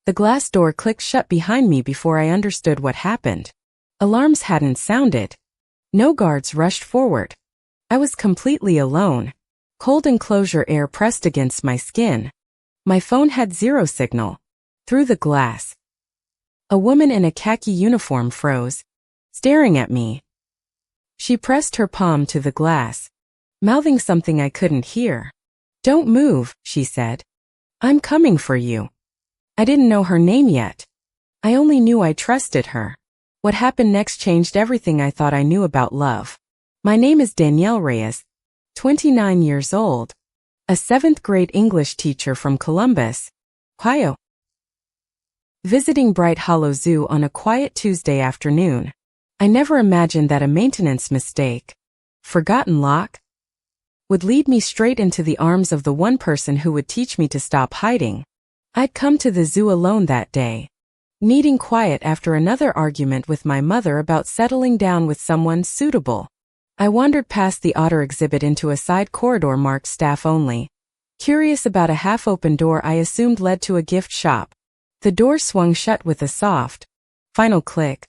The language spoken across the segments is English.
The glass door clicked shut behind me before I understood what happened. Alarms hadn't sounded. No guards rushed forward. I was completely alone. Cold enclosure air pressed against my skin. My phone had zero signal. Through the glass, a woman in a khaki uniform froze, staring at me. She pressed her palm to the glass, mouthing something I couldn't hear. "Don't move," she said. "I'm coming for you." I didn't know her name yet. I only knew I trusted her. What happened next changed everything I thought I knew about love. My name is Danielle Reyes, 29 years old, a 7th grade English teacher from Columbus, Ohio. Visiting Bright Hollow Zoo on a quiet Tuesday afternoon. I never imagined that a maintenance mistake, forgotten lock, would lead me straight into the arms of the one person who would teach me to stop hiding. I'd come to the zoo alone that day, needing quiet after another argument with my mother about settling down with someone suitable. I wandered past the otter exhibit into a side corridor marked staff only, curious about a half-open door I assumed led to a gift shop. The door swung shut with a soft, final click,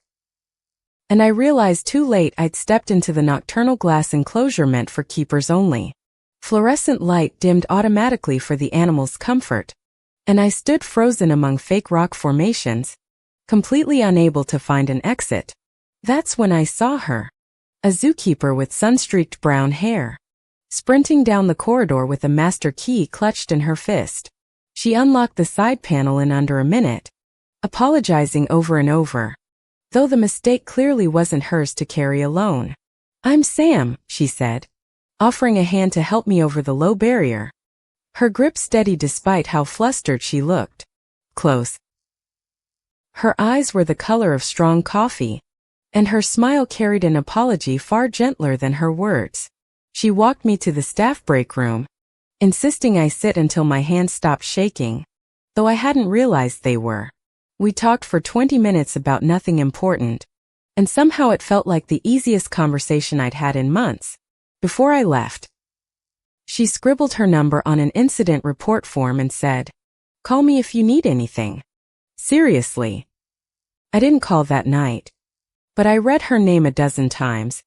and I realized too late I'd stepped into the nocturnal glass enclosure meant for keepers only. Fluorescent light dimmed automatically for the animal's comfort, and I stood frozen among fake rock formations, completely unable to find an exit. That's when I saw her, a zookeeper with sun-streaked brown hair, sprinting down the corridor with a master key clutched in her fist. She unlocked the side panel in under a minute, apologizing over and over, though the mistake clearly wasn't hers to carry alone. "I'm Sam," she said, offering a hand to help me over the low barrier. Her grip steady despite how flustered she looked. Close. Her eyes were the color of strong coffee, and her smile carried an apology far gentler than her words. She walked me to the staff break room, insisting I sit until my hands stopped shaking, though I hadn't realized they were. We talked for 20 minutes about nothing important, and somehow it felt like the easiest conversation I'd had in months. Before I left, she scribbled her number on an incident report form and said, "Call me if you need anything." Seriously. I didn't call that night, but I read her name a dozen times,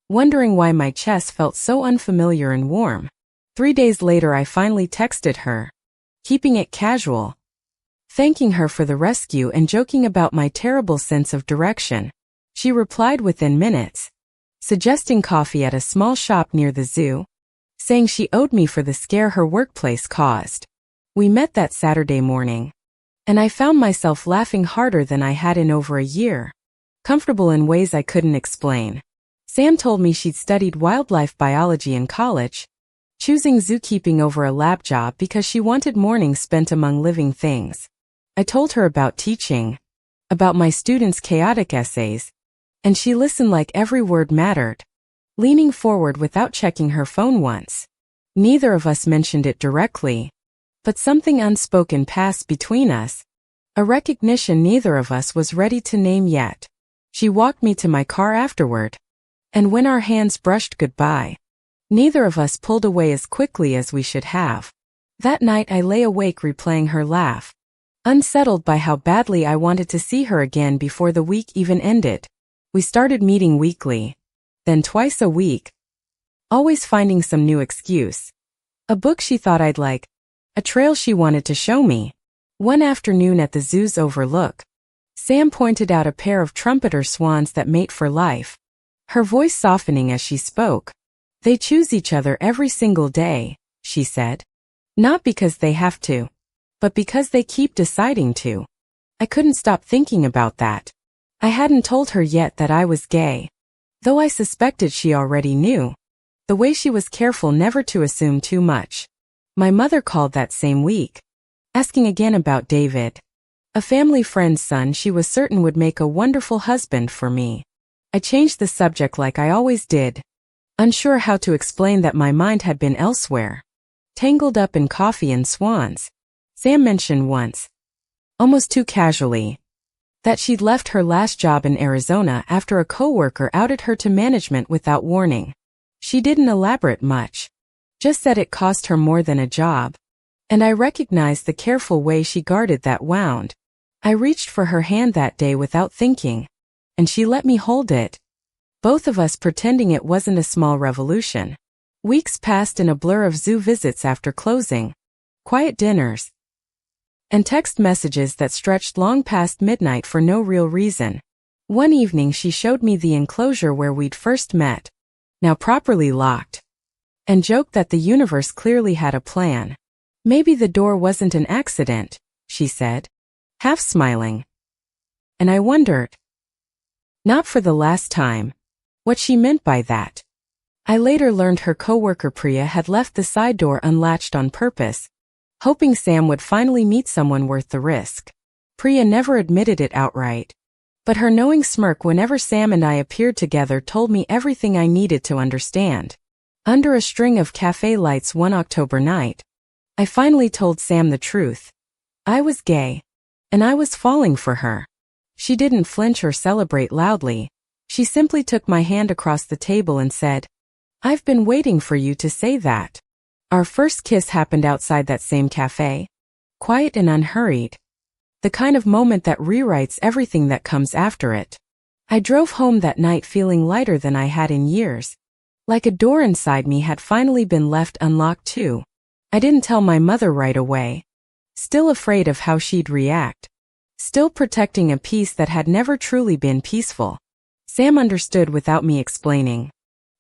wondering why my chest felt so unfamiliar and warm. 3 days later I finally texted her, keeping it casual, thanking her for the rescue and joking about my terrible sense of direction. She replied within minutes, suggesting coffee at a small shop near the zoo, saying she owed me for the scare her workplace caused. We met that Saturday morning, and I found myself laughing harder than I had in over a year, comfortable in ways I couldn't explain. Sam told me she'd studied wildlife biology in college, choosing zookeeping over a lab job because she wanted mornings spent among living things. I told her about teaching, about my students' chaotic essays, and she listened like every word mattered, leaning forward without checking her phone once. Neither of us mentioned it directly, but something unspoken passed between us, a recognition neither of us was ready to name yet. She walked me to my car afterward, and when our hands brushed goodbye, neither of us pulled away as quickly as we should have. That night I lay awake replaying her laugh, unsettled by how badly I wanted to see her again before the week even ended. We started meeting weekly, then twice a week, always finding some new excuse. A book she thought I'd like, a trail she wanted to show me. One afternoon at the zoo's overlook, Sam pointed out a pair of trumpeter swans that mate for life, her voice softening as she spoke. "They choose each other every single day," she said. "Not because they have to, but because they keep deciding to." I couldn't stop thinking about that. I hadn't told her yet that I was gay, though I suspected she already knew. The way she was careful never to assume too much. My mother called that same week, asking again about David, a family friend's son she was certain would make a wonderful husband for me. I changed the subject like I always did, unsure how to explain that my mind had been elsewhere, tangled up in coffee and swans. Sam mentioned once, almost too casually, that she'd left her last job in Arizona after a coworker outed her to management without warning. She didn't elaborate much, just said it cost her more than a job, and I recognized the careful way she guarded that wound. I reached for her hand that day without thinking, and she let me hold it. Both of us pretending it wasn't a small revolution. Weeks passed in a blur of zoo visits after closing, quiet dinners, and text messages that stretched long past midnight for no real reason. One evening she showed me the enclosure where we'd first met, now properly locked, and joked that the universe clearly had a plan. Maybe the door wasn't an accident, she said, half smiling. And I wondered, not for the last time, what she meant by that. I later learned her coworker Priya had left the side door unlatched on purpose, hoping Sam would finally meet someone worth the risk. Priya never admitted it outright, but her knowing smirk whenever Sam and I appeared together told me everything I needed to understand. Under a string of cafe lights one October night, I finally told Sam the truth. I was gay, and I was falling for her. She didn't flinch or celebrate loudly. She simply took my hand across the table and said, "I've been waiting for you to say that." Our first kiss happened outside that same cafe, quiet and unhurried, the kind of moment that rewrites everything that comes after it. I drove home that night feeling lighter than I had in years, like a door inside me had finally been left unlocked too. I didn't tell my mother right away, still afraid of how she'd react, still protecting a peace that had never truly been peaceful. Sam understood without me explaining,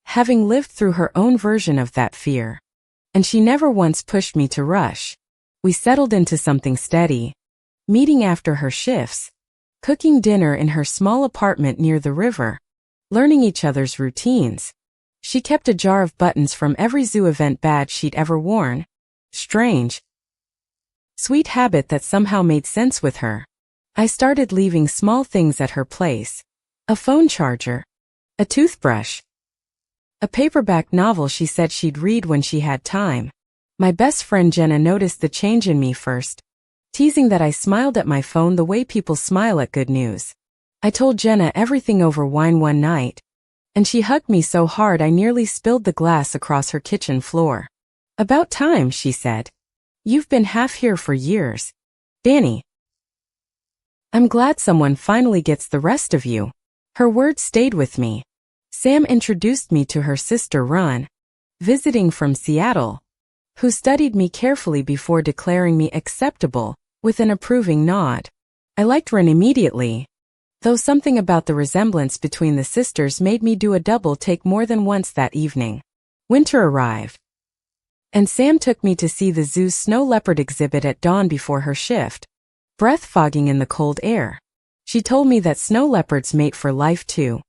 having lived through her own version of that fear. And she never once pushed me to rush. We settled into something steady, meeting after her shifts, cooking dinner in her small apartment near the river, learning each other's routines. She kept a jar of buttons from every zoo event badge she'd ever worn. Strange, sweet habit that somehow made sense with her. I started leaving small things at her place. A phone charger, a toothbrush, a paperback novel she said she'd read when she had time. My best friend Jenna noticed the change in me first, teasing that I smiled at my phone the way people smile at good news. I told Jenna everything over wine one night, and she hugged me so hard I nearly spilled the glass across her kitchen floor. "About time," she said. "You've been half here for years. Danny. I'm glad someone finally gets the rest of you." Her words stayed with me. Sam introduced me to her sister Ron, visiting from Seattle, who studied me carefully before declaring me acceptable, with an approving nod. I liked Ron immediately, though something about the resemblance between the sisters made me do a double take more than once that evening. Winter arrived, and Sam took me to see the zoo's snow leopard exhibit at dawn before her shift, breath fogging in the cold air. She told me that snow leopards mate for life too,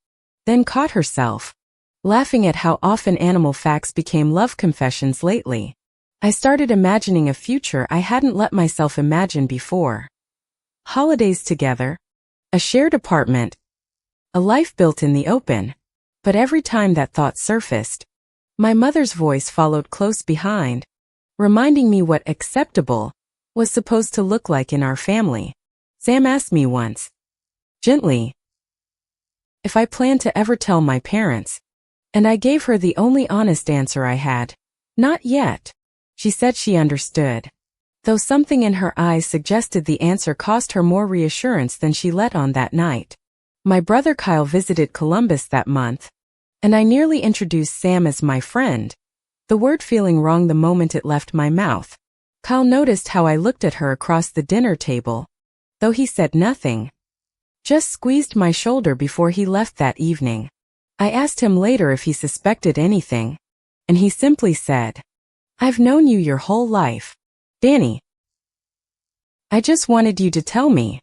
then caught herself, laughing at how often animal facts became love confessions lately. I started imagining a future I hadn't let myself imagine before. Holidays together, a shared apartment, a life built in the open. But every time that thought surfaced, my mother's voice followed close behind, reminding me what acceptable was supposed to look like in our family. Sam asked me once, gently, if I planned to ever tell my parents, and I gave her the only honest answer I had. Not yet. She said she understood, though something in her eyes suggested the answer cost her more reassurance than she let on that night. My brother Kyle visited Columbus that month, and I nearly introduced Sam as my friend, the word feeling wrong the moment it left my mouth. Kyle noticed how I looked at her across the dinner table, though he said nothing, just squeezed my shoulder before he left that evening. I asked him later if he suspected anything, and he simply said, "I've known you your whole life, Danny. I just wanted you to tell me."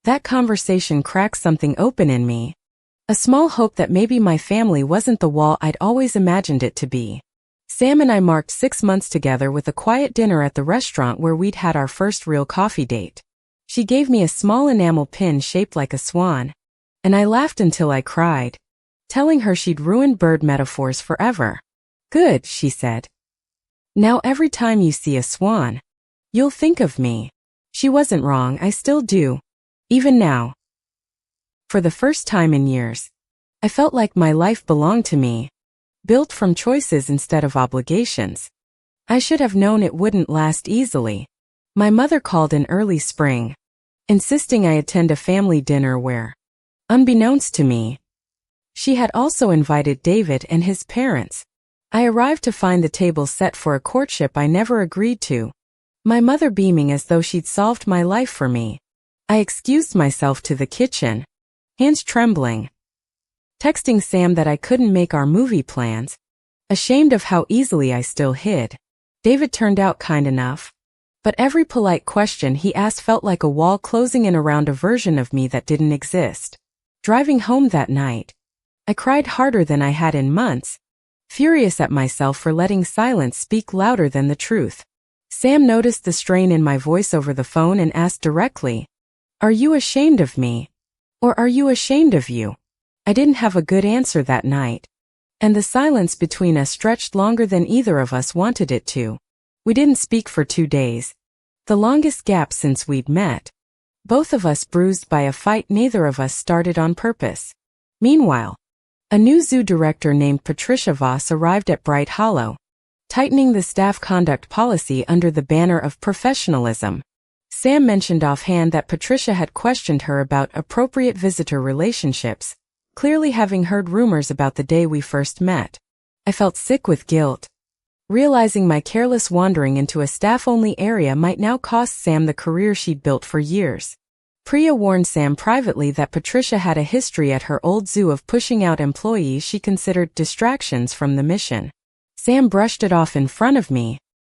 That conversation cracked something open in me, a small hope that maybe my family wasn't the wall I'd always imagined it to be. Sam and I marked 6 months together with a quiet dinner at the restaurant where we'd had our first real coffee date. She gave me a small enamel pin shaped like a swan, and I laughed until I cried, telling her she'd ruined bird metaphors forever. "Good," she said. "Now every time you see a swan, you'll think of me." She wasn't wrong, I still do. Even now. For the first time in years, I felt like my life belonged to me, built from choices instead of obligations. I should have known it wouldn't last easily. My mother called in early spring, insisting I attend a family dinner where, unbeknownst to me, she had also invited David and his parents. I arrived to find the table set for a courtship I never agreed to, my mother beaming as though she'd solved my life for me. I excused myself to the kitchen, hands trembling, texting Sam that I couldn't make our movie plans, ashamed of how easily I still hid. David turned out kind enough, but every polite question he asked felt like a wall closing in around a version of me that didn't exist. Driving home that night, I cried harder than I had in months, furious at myself for letting silence speak louder than the truth. Sam noticed the strain in my voice over the phone and asked directly, "Are you ashamed of me? Or are you ashamed of you?" I didn't have a good answer that night, and the silence between us stretched longer than either of us wanted it to. We didn't speak for 2 days, the longest gap since we'd met. Both of us bruised by a fight neither of us started on purpose. Meanwhile, a new zoo director named Patricia Voss arrived at Bright Hollow, tightening the staff conduct policy under the banner of professionalism. Sam mentioned offhand that Patricia had questioned her about appropriate visitor relationships, clearly having heard rumors about the day we first met. I felt sick with guilt, realizing my careless wandering into a staff-only area might now cost Sam the career she'd built for years. Priya warned Sam privately that Patricia had a history at her old zoo of pushing out employees she considered distractions from the mission. Sam brushed it off in front of me,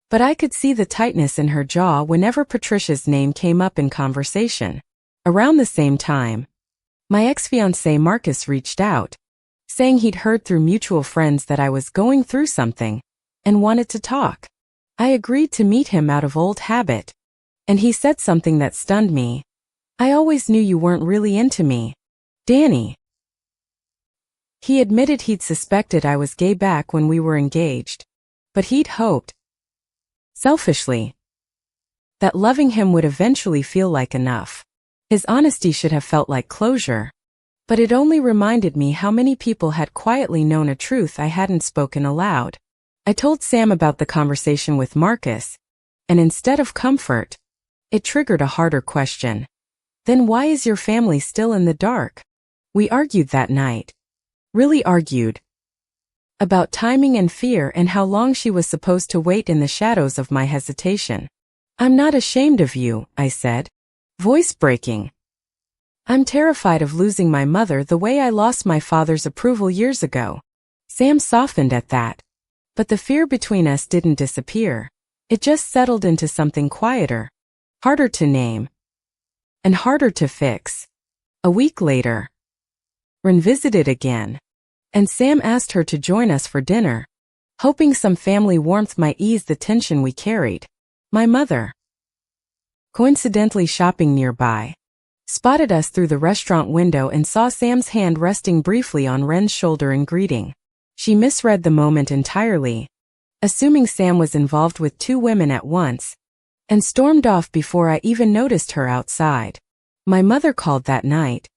but I could see the tightness in her jaw whenever Patricia's name came up in conversation. Around the same time, my ex-fiancé Marcus reached out, saying he'd heard through mutual friends that I was going through something and wanted to talk. I agreed to meet him out of old habit, and he said something that stunned me. "I always knew you weren't really into me, Danny." He admitted he'd suspected I was gay back when we were engaged, but he'd hoped, selfishly, that loving him would eventually feel like enough. His honesty should have felt like closure, but it only reminded me how many people had quietly known a truth I hadn't spoken aloud. I told Sam about the conversation with Marcus, and instead of comfort, it triggered a harder question. "Then why is your family still in the dark?" We argued that night. Really argued. About timing and fear and how long she was supposed to wait in the shadows of my hesitation. "I'm not ashamed of you," I said, voice breaking. "I'm terrified of losing my mother the way I lost my father's approval years ago." Sam softened at that, but the fear between us didn't disappear. It just settled into something quieter, harder to name, and harder to fix. A week later, Ren visited again, and Sam asked her to join us for dinner, hoping some family warmth might ease the tension we carried. My mother, coincidentally shopping nearby, spotted us through the restaurant window and saw Sam's hand resting briefly on Ren's shoulder in greeting. She misread the moment entirely, assuming Sam was involved with 2 women at once, and stormed off before I even noticed her outside. My mother called that night,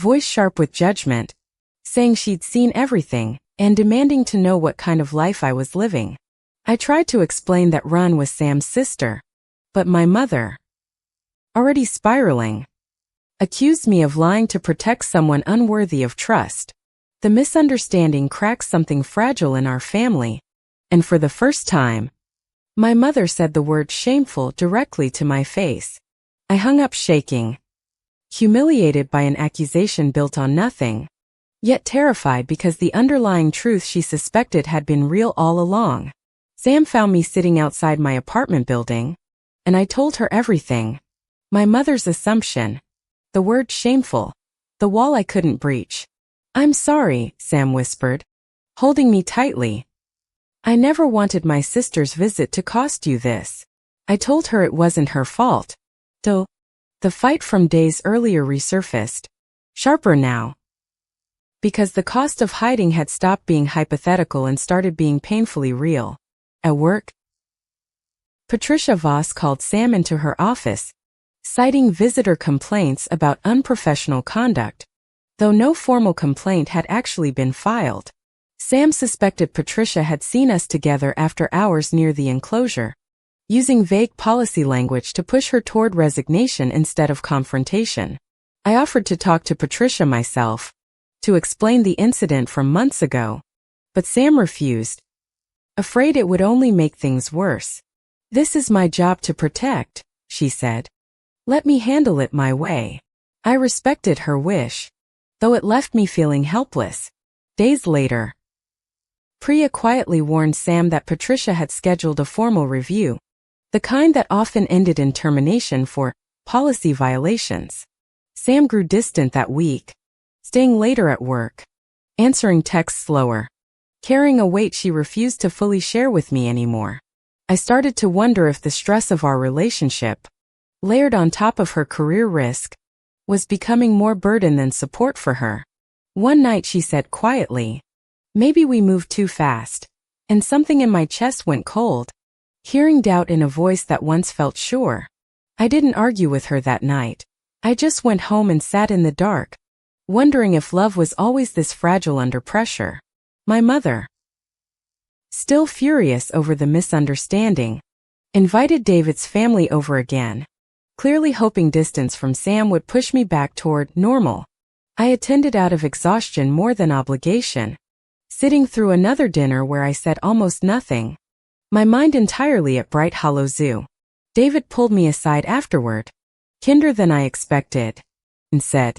voice sharp with judgment, saying she'd seen everything and demanding to know what kind of life I was living. I tried to explain that Ren was Sam's sister, but my mother, already spiraling, accused me of lying to protect someone unworthy of trust. The misunderstanding cracked something fragile in our family, and for the first time, my mother said the word shameful directly to my face. I hung up shaking, humiliated by an accusation built on nothing, yet terrified because the underlying truth she suspected had been real all along. Sam found me sitting outside my apartment building, and I told her everything. My mother's assumption, the word shameful, the wall I couldn't breach. "I'm sorry," Sam whispered, holding me tightly. "I never wanted my sister's visit to cost you this." I told her it wasn't her fault, though the fight from days earlier resurfaced, sharper now, because the cost of hiding had stopped being hypothetical and started being painfully real. At work, Patricia Voss called Sam into her office, citing visitor complaints about unprofessional conduct, though no formal complaint had actually been filed. Sam suspected Patricia had seen us together after hours near the enclosure, using vague policy language to push her toward resignation instead of confrontation. I offered to talk to Patricia myself, to explain the incident from months ago, but Sam refused, afraid it would only make things worse. "This is my job to protect," she said. "Let me handle it my way." I respected her wish, though it left me feeling helpless. Days later, Priya quietly warned Sam that Patricia had scheduled a formal review, the kind that often ended in termination for policy violations. Sam grew distant that week, staying later at work, answering texts slower, carrying a weight she refused to fully share with me anymore. I started to wonder if the stress of our relationship, layered on top of her career risk, was becoming more burden than support for her. One night she said quietly, "Maybe we moved too fast," and something in my chest went cold. Hearing doubt in a voice that once felt sure, I didn't argue with her that night. I just went home and sat in the dark, wondering if love was always this fragile under pressure. My mother, still furious over the misunderstanding, invited David's family over again, clearly hoping distance from Sam would push me back toward normal. I attended out of exhaustion more than obligation, sitting through another dinner where I said almost nothing, my mind entirely at Bright Hollow Zoo. David pulled me aside afterward, kinder than I expected, and said,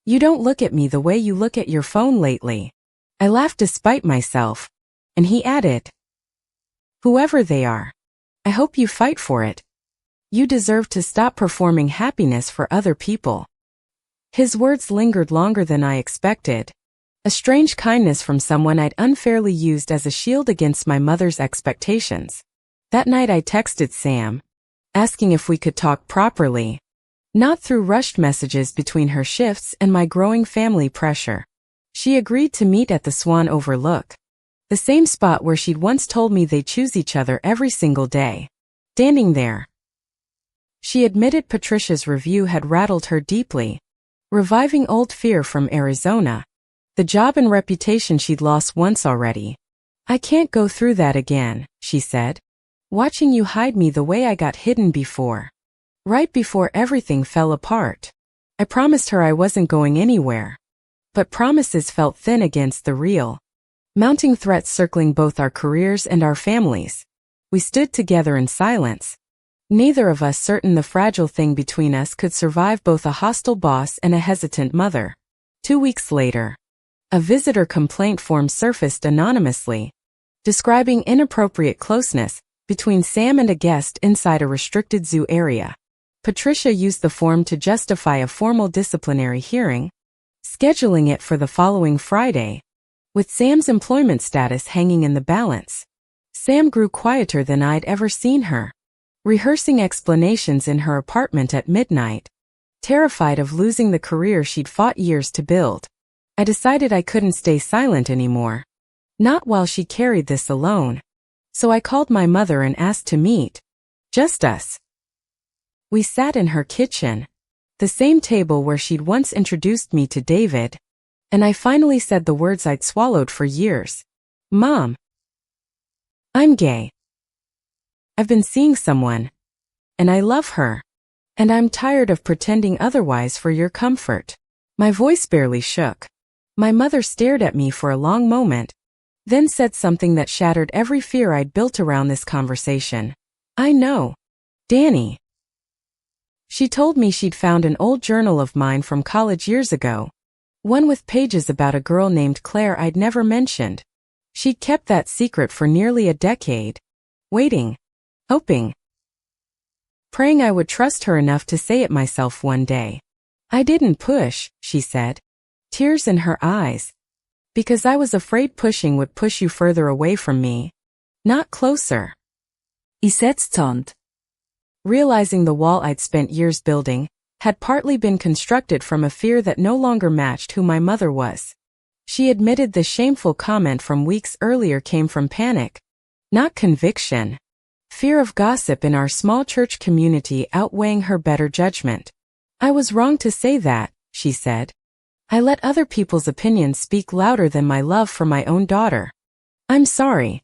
"You don't look at me the way you look at your phone lately." I laughed despite myself, and he added, "Whoever they are, I hope you fight for it. You deserve to stop performing happiness for other people." His words lingered longer than I expected, a strange kindness from someone I'd unfairly used as a shield against my mother's expectations. That night I texted Sam, asking if we could talk properly, not through rushed messages between her shifts and my growing family pressure. She agreed to meet at the Swan Overlook, the same spot where she'd once told me they choose each other every single day. Standing there, she admitted Patricia's review had rattled her deeply, reviving old fear from Arizona, the job and reputation she'd lost once already. "I can't go through that again," she said, "watching you hide me the way I got hidden before. Right before everything fell apart." I promised her I wasn't going anywhere, but promises felt thin against the real, mounting threats circling both our careers and our families. We stood together in silence, neither of us certain the fragile thing between us could survive both a hostile boss and a hesitant mother. 2 weeks later, a visitor complaint form surfaced anonymously, describing inappropriate closeness between Sam and a guest inside a restricted zoo area. Patricia used the form to justify a formal disciplinary hearing, scheduling it for the following Friday, with Sam's employment status hanging in the balance. Sam grew quieter than I'd ever seen her, rehearsing explanations in her apartment at midnight, terrified of losing the career she'd fought years to build. I decided I couldn't stay silent anymore, not while she carried this alone. So I called my mother and asked to meet. Just us. We sat in her kitchen, the same table where she'd once introduced me to David, and I finally said the words I'd swallowed for years. "Mom, I'm gay. I've been seeing someone, and I love her, and I'm tired of pretending otherwise for your comfort." My voice barely shook. My mother stared at me for a long moment, then said something that shattered every fear I'd built around this conversation. "I know, Danny." She told me she'd found an old journal of mine from college years ago, one with pages about a girl named Claire I'd never mentioned. She'd kept that secret for nearly a decade, waiting, hoping, praying I would trust her enough to say it myself one day. "I didn't push," she said, tears in her eyes, "because I was afraid pushing would push you further away from me, not closer." Isetstond. Realizing the wall I'd spent years building had partly been constructed from a fear that no longer matched who my mother was. She admitted the shameful comment from weeks earlier came from panic, not conviction. Fear of gossip in our small church community outweighing her better judgment. "I was wrong to say that," she said. "I let other people's opinions speak louder than my love for my own daughter. I'm sorry."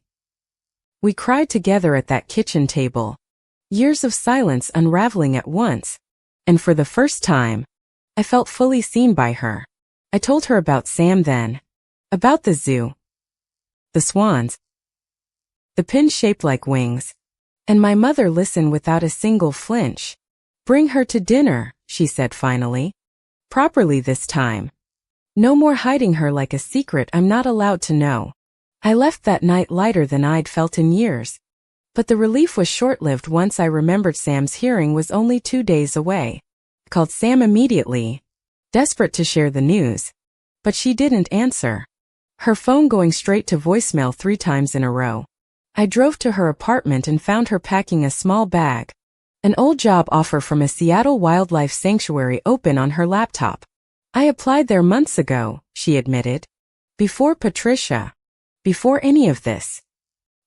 We cried together at that kitchen table. Years of silence unraveling at once. And for the first time, I felt fully seen by her. I told her about Sam then. About the zoo. The swans. The pin shaped like wings. And my mother listened without a single flinch. Bring her to dinner, she said finally. Properly this time. No more hiding her like a secret I'm not allowed to know. I left that night lighter than I'd felt in years. But the relief was short-lived once I remembered Sam's hearing was only 2 days away. I called Sam immediately, desperate to share the news. But she didn't answer. Her phone going straight to voicemail 3 times in a row. I drove to her apartment and found her packing a small bag. An old job offer from a Seattle wildlife sanctuary open on her laptop. I applied there months ago, she admitted. Before Patricia. Before any of this.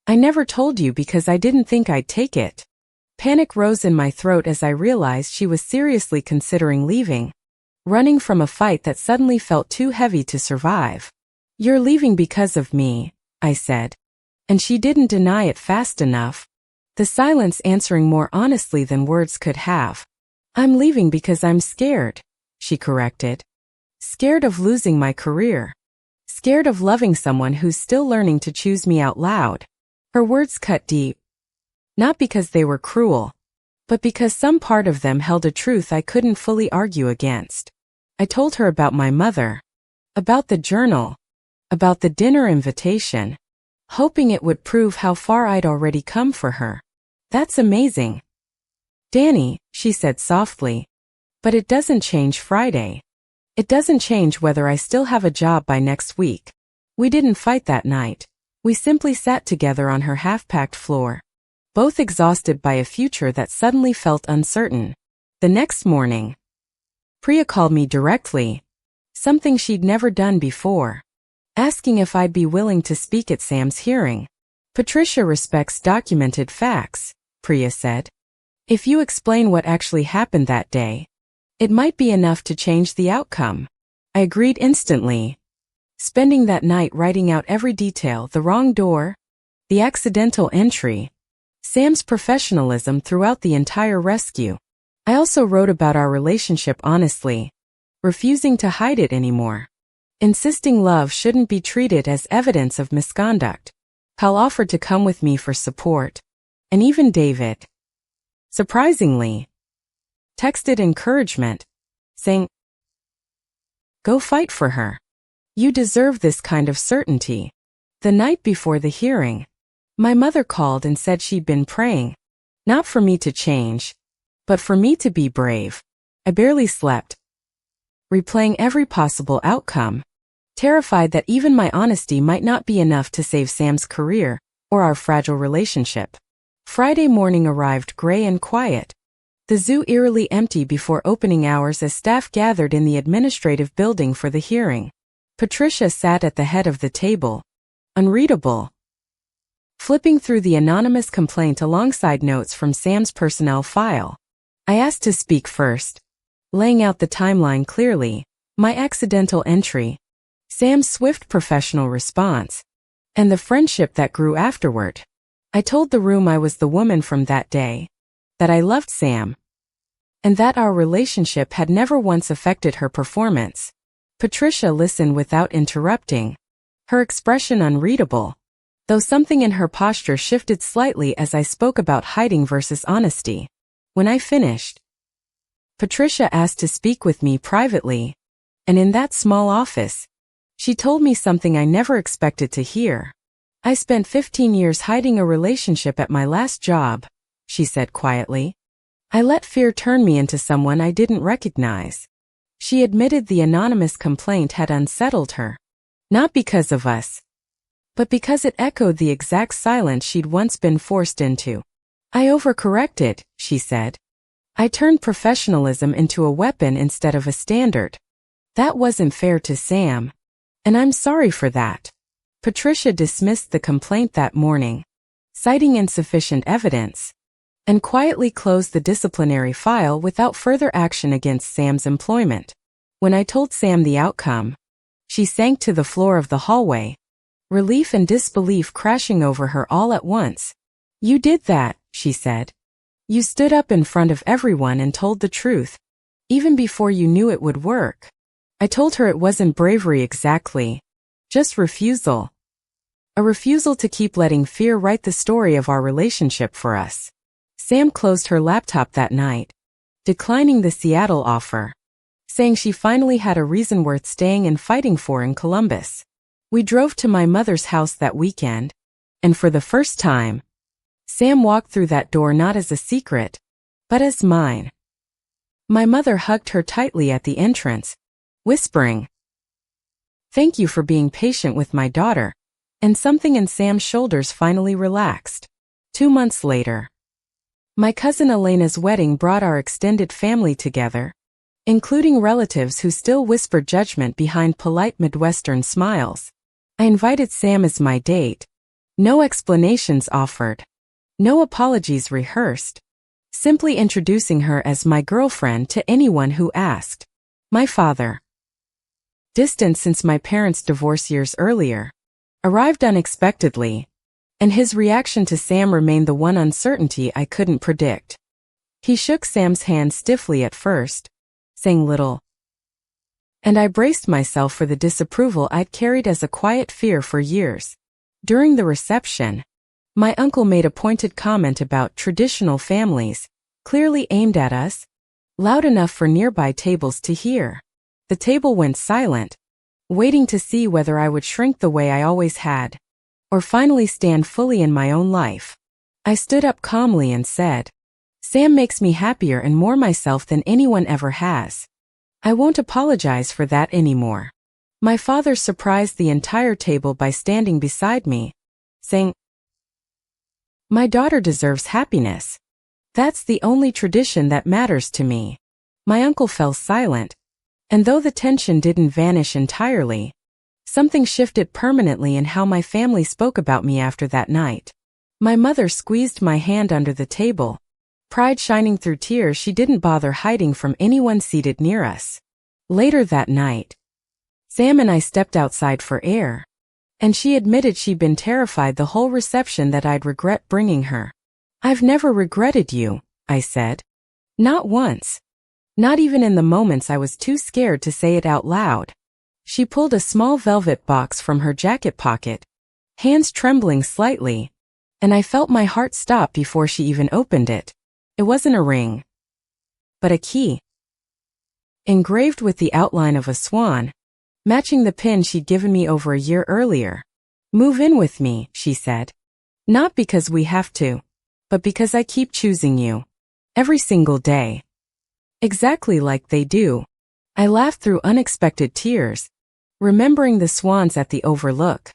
I never told you because I didn't think I'd take it. Panic rose in my throat as I realized she was seriously considering leaving. Running from a fight that suddenly felt too heavy to survive. You're leaving because of me, I said. And she didn't deny it fast enough. The silence answering more honestly than words could have. I'm leaving because I'm scared, she corrected. Scared of losing my career. Scared of loving someone who's still learning to choose me out loud. Her words cut deep. Not because they were cruel, but because some part of them held a truth I couldn't fully argue against. I told her about my mother. About the journal. About the dinner invitation. Hoping it would prove how far I'd already come for her. That's amazing. Danny, she said softly. But it doesn't change Friday. It doesn't change whether I still have a job by next week. We didn't fight that night. We simply sat together on her half-packed floor. Both exhausted by a future that suddenly felt uncertain. The next morning, Priya called me directly. Something she'd never done before. Asking if I'd be willing to speak at Sam's hearing. Patricia respects documented facts, Priya said. If you explain what actually happened that day, it might be enough to change the outcome. I agreed instantly. Spending that night writing out every detail, the wrong door, the accidental entry, Sam's professionalism throughout the entire rescue. I also wrote about our relationship honestly, refusing to hide it anymore. Insisting love shouldn't be treated as evidence of misconduct. Hal offered to come with me for support. And even David, surprisingly, texted encouragement, saying, "Go fight for her. You deserve this kind of certainty." The night before the hearing, my mother called and said she'd been praying, not for me to change, but for me to be brave. I barely slept, replaying every possible outcome, terrified that even my honesty might not be enough to save Sam's career or our fragile relationship. Friday morning arrived gray and quiet. The zoo eerily empty before opening hours as staff gathered in the administrative building for the hearing. Patricia sat at the head of the table, unreadable, flipping through the anonymous complaint alongside notes from Sam's personnel file. I asked to speak first, laying out the timeline clearly, my accidental entry, Sam's swift professional response, and the friendship that grew afterward. I told the room I was the woman from that day, that I loved Sam, and that our relationship had never once affected her performance. Patricia listened without interrupting, her expression unreadable, though something in her posture shifted slightly as I spoke about hiding versus honesty. When I finished, Patricia asked to speak with me privately, and in that small office, she told me something I never expected to hear. I spent 15 years hiding a relationship at my last job, she said quietly. I let fear turn me into someone I didn't recognize. She admitted the anonymous complaint had unsettled her. Not because of us, but because it echoed the exact silence she'd once been forced into. I overcorrected, she said. I turned professionalism into a weapon instead of a standard. That wasn't fair to Sam, and I'm sorry for that. Patricia dismissed the complaint that morning, citing insufficient evidence, and quietly closed the disciplinary file without further action against Sam's employment. When I told Sam the outcome, she sank to the floor of the hallway, relief and disbelief crashing over her all at once. "You did that," she said. "You stood up in front of everyone and told the truth, even before you knew it would work." I told her it wasn't bravery exactly, just refusal. A refusal to keep letting fear write the story of our relationship for us. Sam closed her laptop that night, declining the Seattle offer, saying she finally had a reason worth staying and fighting for in Columbus. We drove to my mother's house that weekend, and for the first time, Sam walked through that door not as a secret, but as mine. My mother hugged her tightly at the entrance, whispering, "Thank you for being patient with my daughter," and something in Sam's shoulders finally relaxed. 2 months later, my cousin Elena's wedding brought our extended family together, including relatives who still whispered judgment behind polite Midwestern smiles. I invited Sam as my date. No explanations offered. No apologies rehearsed. Simply introducing her as my girlfriend to anyone who asked. My father, distant since my parents' divorce years earlier, arrived unexpectedly, and his reaction to Sam remained the one uncertainty I couldn't predict. He shook Sam's hand stiffly at first, saying little, and I braced myself for the disapproval I'd carried as a quiet fear for years. During the reception, my uncle made a pointed comment about traditional families, clearly aimed at us, loud enough for nearby tables to hear. The table went silent, waiting to see whether I would shrink the way I always had, or finally stand fully in my own life. I stood up calmly and said, "Sam makes me happier and more myself than anyone ever has. I won't apologize for that anymore." My father surprised the entire table by standing beside me, saying, "My daughter deserves happiness. That's the only tradition that matters to me." My uncle fell silent, and though the tension didn't vanish entirely, something shifted permanently in how my family spoke about me after that night. My mother squeezed my hand under the table, pride shining through tears she didn't bother hiding from anyone seated near us. Later that night, Sam and I stepped outside for air, and she admitted she'd been terrified the whole reception that I'd regret bringing her. "I've never regretted you," I said. "Not once. Not even in the moments I was too scared to say it out loud." She pulled a small velvet box from her jacket pocket, hands trembling slightly, and I felt my heart stop before she even opened it. It wasn't a ring, but a key, engraved with the outline of a swan, matching the pin she'd given me over a year earlier. "Move in with me," she said. "Not because we have to, but because I keep choosing you. Every single day." Exactly like they do. I laughed through unexpected tears, remembering the swans at the overlook,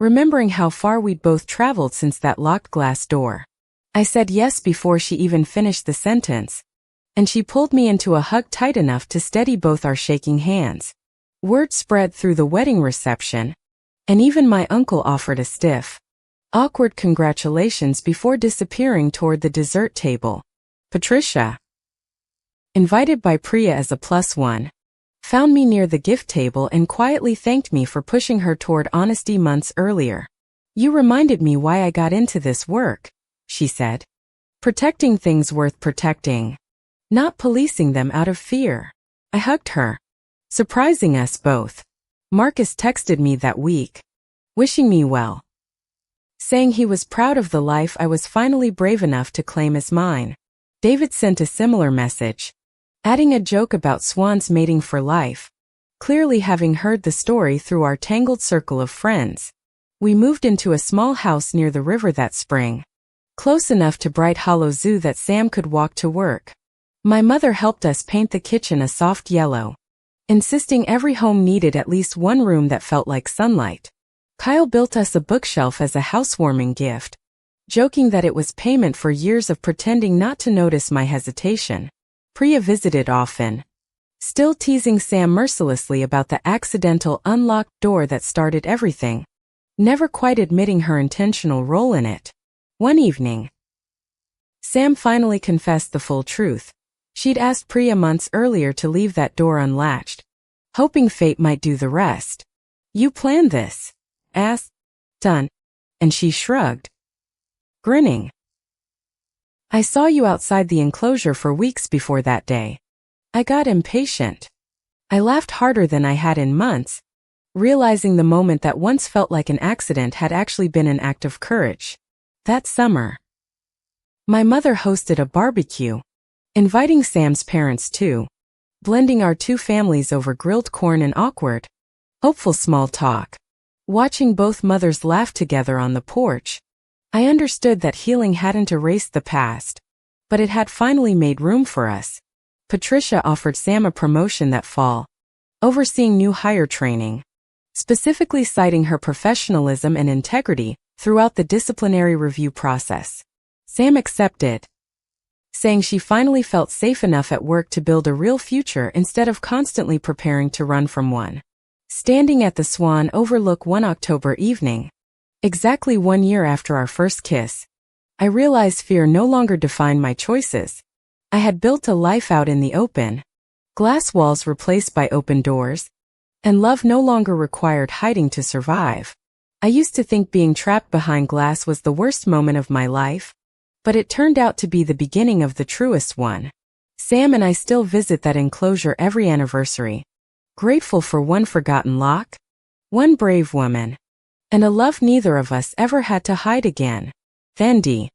remembering how far we'd both traveled since that locked glass door. I said yes before she even finished the sentence, and she pulled me into a hug tight enough to steady both our shaking hands. Word spread through the wedding reception, and even my uncle offered a stiff, awkward congratulations before disappearing toward the dessert table. Patricia, invited by Priya as a +1, found me near the gift table and quietly thanked me for pushing her toward honesty months earlier. "You reminded me why I got into this work," she said. "Protecting things worth protecting, not policing them out of fear." I hugged her, surprising us both. Marcus texted me that week, wishing me well, saying he was proud of the life I was finally brave enough to claim as mine. David sent a similar message, adding a joke about swans mating for life, clearly having heard the story through our tangled circle of friends. We moved into a small house near the river that spring, close enough to Bright Hollow Zoo that Sam could walk to work. My mother helped us paint the kitchen a soft yellow, insisting every home needed at least one room that felt like sunlight. Kyle built us a bookshelf as a housewarming gift, joking that it was payment for years of pretending not to notice my hesitation. Priya visited often, still teasing Sam mercilessly about the accidental unlocked door that started everything, never quite admitting her intentional role in it. One evening, Sam finally confessed the full truth. She'd asked Priya months earlier to leave that door unlatched, hoping fate might do the rest. "You planned this?" asked Done. And she shrugged, grinning. I saw you outside the enclosure for weeks before that day. I got impatient. I laughed harder than I had in months, realizing the moment that once felt like an accident had actually been an act of courage. That summer, my mother hosted a barbecue, inviting Sam's parents too, blending our two families over grilled corn and awkward, hopeful small talk. Watching both mothers laugh together on the porch, I understood that healing hadn't erased the past, but it had finally made room for us. Patricia offered Sam a promotion that fall, overseeing new hire training, specifically citing her professionalism and integrity throughout the disciplinary review process. Sam accepted, saying she finally felt safe enough at work to build a real future instead of constantly preparing to run from one. Standing at the Swan Overlook one October evening, exactly 1 year after our first kiss, I realized fear no longer defined my choices. I had built a life out in the open, glass walls replaced by open doors, and love no longer required hiding to survive. I used to think being trapped behind glass was the worst moment of my life, but it turned out to be the beginning of the truest one. Sam and I still visit that enclosure every anniversary, grateful for one forgotten lock, one brave woman, and a love neither of us ever had to hide again. Fendi.